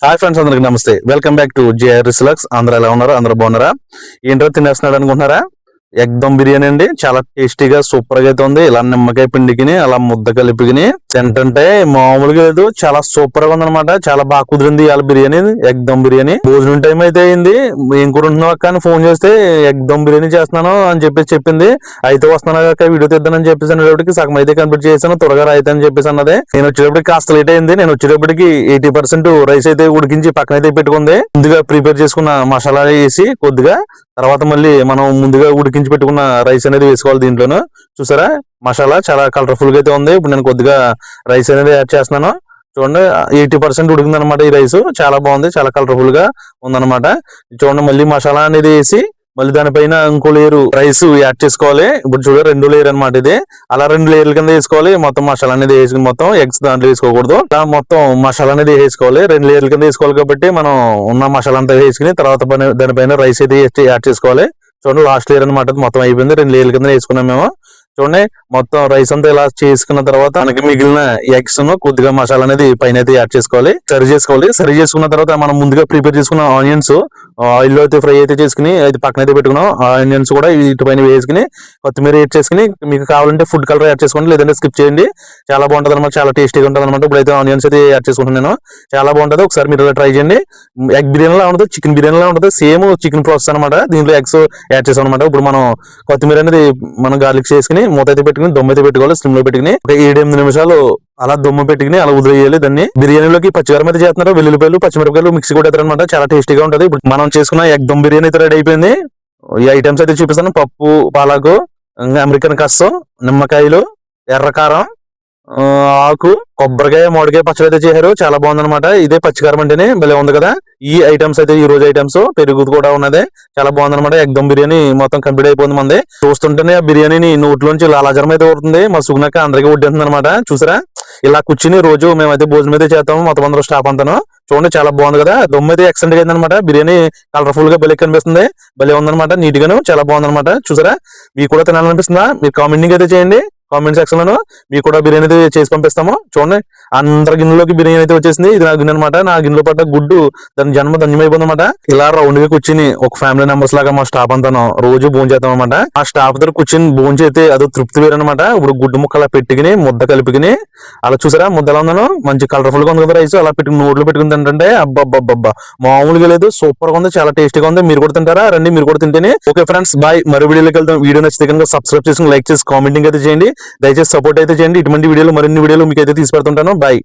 Hi friends, అందరికి నమస్తే. Welcome back to GR relax. అందరూ ఎలా ఉన్నారు? అందరూ బాగున్నారా? ఏంటో తినేస్తున్నాడు అనుకుంటున్నారా? ఎగ్ దమ్ బిర్యానీ అండి. చాలా టేస్టీగా సూపర్ గా అయితే ఉంది. ఇలా నిమ్మకాయ పిండికిని అలా ముద్ద కలిపికిని తింటుంటే మామూలుగా లేదు, చాలా సూపర్ గా ఉందన్నమాట. చాలా బాగా కుదిరింది ఇవాళ బిర్యానీ, ఎగ్ దమ్ బిర్యానీ. భోజనం టైం అయితే అయింది. ఏం కూరుంటున్నావు అక్క అని ఫోన్ చేస్తే ఎగ్ దమ్ బిర్యానీ చేస్తున్నాను అని చెప్పేసి చెప్పింది. అయితే వస్తున్నాను అక్క, వీడియో తీద్దానని చెప్పేసి అనేటప్పటికి సగం అయితే కంప్లీట్ చేశాను. త్వరగా అయితే అని చెప్పేసి అన్నదే. నేను వచ్చేటప్పటికి కాస్త లేట్ అయింది. నేను వచ్చేటప్పటికి 80% రైస్ అయితే ఉడికించి పక్కన అయితే పెట్టుకుంది. ముందుగా ప్రిపేర్ చేసుకున్న మసాలా వేసి కొద్దిగా, తర్వాత మళ్ళీ మనం ముందుగా ఉడికించి పెట్టుకున్న రైస్ అనేది వేసుకోవాలి. దీంట్లోనూ చూసారా మసాలా చాలా కలర్ఫుల్ గా అయితే ఉంది. ఇప్పుడు నేను కొద్దిగా రైస్ అనేది యాడ్ చేస్తున్నాను. చూడండి, 80% ఉడికింది అనమాట. ఈ రైస్ చాలా బాగుంది, చాలా కలర్ఫుల్ గా ఉందన్నమాట. చూడండి, మళ్ళీ మసాలా అనేది వేసి మళ్ళీ దానిపైన ఇంకో లేయర్ రైస్ యాడ్ చేసుకోవాలి. ఇప్పుడు చూడండి, 2 లేయర్ అనమాట ఇది. అలా 2 లేయర్ల కింద వేసుకోవాలి. మొత్తం మసాలా అనేది వేసుకుని, మొత్తం ఎగ్స్ దాంట్లో వేసుకోకూడదు. మొత్తం మసాలా అనేది వేసుకోవాలి. 2 లేయర్ల కింద వేసుకోవాలి. కాబట్టి మనం ఉన్న మసాలా అంతా వేసుకుని తర్వాత దానిపైన రైస్ అయితే యాడ్ చేసుకోవాలి. చూడండి, లాస్ట్ లేయర్ అనమాట. మొత్తం అయిపోయింది. 2 లేయర్ల కింద వేసుకున్నాం మేము. చూడండి, మొత్తం రైస్ అంతా ఇలా చేసుకున్న తర్వాత మనకి మిగిలిన ఎగ్స్ కొద్దిగా మసాలా అనేది పైన అయితే యాడ్ చేసుకోవాలి. సరి చేసుకున్న తర్వాత మనం ముందుగా ప్రిపేర్ చేసుకున్న ఆనియన్స్ ఆయిల్ అయితే ఫ్రై అయితే చేసుకుని అది పక్కన అయితే పెట్టుకున్నాం. ఆనియన్స్ కూడా వీటి పైన వేసుకుని కొత్తిమీర యాడ్ చేసుకుని, మీకు కావాలంటే ఫుడ్ కలర్ యాడ్ చేసుకోండి, లేదంటే స్కిప్ చేయండి. చాలా బాగుంటుంది అనమాట, చాలా టేస్టీగా ఉంటుంది అనమాట. ఇప్పుడైతే ఆనియన్స్ అయితే యాడ్ చేసుకుంటున్నాను. చాలా బాగుంటుంది, ఒకసారి మీరు ట్రై చేయండి. ఎగ్ బిర్యానీలా ఉంటుంది, చికెన్ బిర్యానీలా ఉంటుంది. సేమ్ చికెన్ ప్రాసెస్ అనమాట. దీంట్లో ఎగ్స్ యాడ్ చేసాం అనమాట. ఇప్పుడు మనం కొత్తిమీర అనేది మనం గార్లిక్ చేసుకుని మూత అయితే పెట్టుకుని దమ్ అయితే పెట్టుకోవాలి. స్లిమ్ లో పెట్టుకుని ఒక 7-8 నిమిషాలు అలా దమ్ము పెట్టుకుని అలా వదిలేయాలి. దాన్ని బిర్యానీలోకి పచ్చికారం అయితే చేస్తున్నారు. వెల్లుల్లిపాయలు, పచ్చిమిరపకాయలు మిక్సీ కొట్టేస్తారనమాట. చాలా టేస్టీగా ఉంటుంది. ఇప్పుడు మనం చేసుకున్న ఎగ్ దమ్ బిర్యానీ అయితే రెడీ అయిపోయింది. ఈ ఐటమ్స్ అయితే చూపిస్తాను. పప్పు, పాలకు, అమెరికన్ కస్సం, నిమ్మకాయలు, ఎర్రకారం, ఆకు, కొబ్బరికాయ, మామిడికాయ పచ్చడి అయితే చేశారు. చాలా బాగుందన్నమాట. ఇదే పచ్చికారం అంటేనే భలే ఉంది కదా. ఈ ఐటమ్స్ అయితే ఈ రోజు ఐటమ్స్, పెరుగు కూడా ఉన్నదే. చాలా బాగుందన్నమాట. ఎగ్ దమ్ బిర్యానీ మొత్తం కంప్లీట్ అయిపోయింది మంది. చూస్తుంటేనే ఆ బిర్యానీని నోట్లోంచి లాలాజలం అయితే ఊరుతుంది. మా సుగునక్క అందరికీ వడ్డేస్తుంది అనమాట. చూసారా, ఇలా కూర్చుని రోజు మేమైతే భోజనం అయితే చేస్తాము, మొత్తం అందరూ స్టాఫ్ అంతాను. చూడండి, చాలా బాగుంది కదా. దమ్ అయితే ఎక్సలెంట్ అయింది అనమాట. బిర్యానీ కలర్ఫుల్ గా భలే కనిపిస్తుంది, భలే ఉందన్నమాట. నీట్ గాను చాలా బాగుందన్నమాట. చూసారా, మీకు కూడా తినాలనిపిస్తుందా? మీరు కామెంటింగ్ అయితే చేయండి. కామెంట్ సెక్షన్ లో మీకు కూడా బిర్యానీ అయితే చేసి పంపిస్తాము. చూడండి, అందరి గిన్నెలోకి బిర్యానీ అయితే వచ్చేసింది. ఇది నా గిన్నె అనమాట. నా గిన్నెలో పడ్డ గుడ్డు దాని జన్మ ధన్యమైపోయింది అనమాట. ఇలా రౌండ్ గా కూర్చుని ఒక ఫ్యామిలీ మెంబర్స్ లాగా మా స్టాఫ్ అంతా రోజు భోజనం చేస్తాం అనమాట. ఆ స్టాఫ్ దగ్గర కూర్చుని భోజనం చేస్తే అదో తృప్తి వేరనమాట. ఇప్పుడు గుడ్డు ముక్కలా పెట్టుకుని ముద్ద కలిపికుని అలా చూసారా ముద్ద ఎలా ఉందనో, మంచి కలర్ఫుల్ గా ఉంది కదా రైస్. అలా పెట్టుకుని నోట్లో పెట్టుకుని తింటే అబ్బబ్బబ్బబ్బా మామూలుగా లేదు, సూపర్ గా ఉంది, చాలా టేస్టీగా ఉంది. మీరు కూడా తింటారా? రండి, మీరు కూడా తింటేనే. Okay friends, bye. మరో వీడియోలోకి వెళ్తాం. వీడియో నచ్చితే కనుక సబ్స్క్రైబ్ చేసుకుని లైక్ చేసి కామెంటింగ్ అయితే చేయండి. దయచేసి సపోర్ట్ అయితే చేయండి. ఇటువంటి వీడియోలు మరిన్ని వీడియోలు మీకు అయితే తీసి పెడుతుంటాను. బాయ్.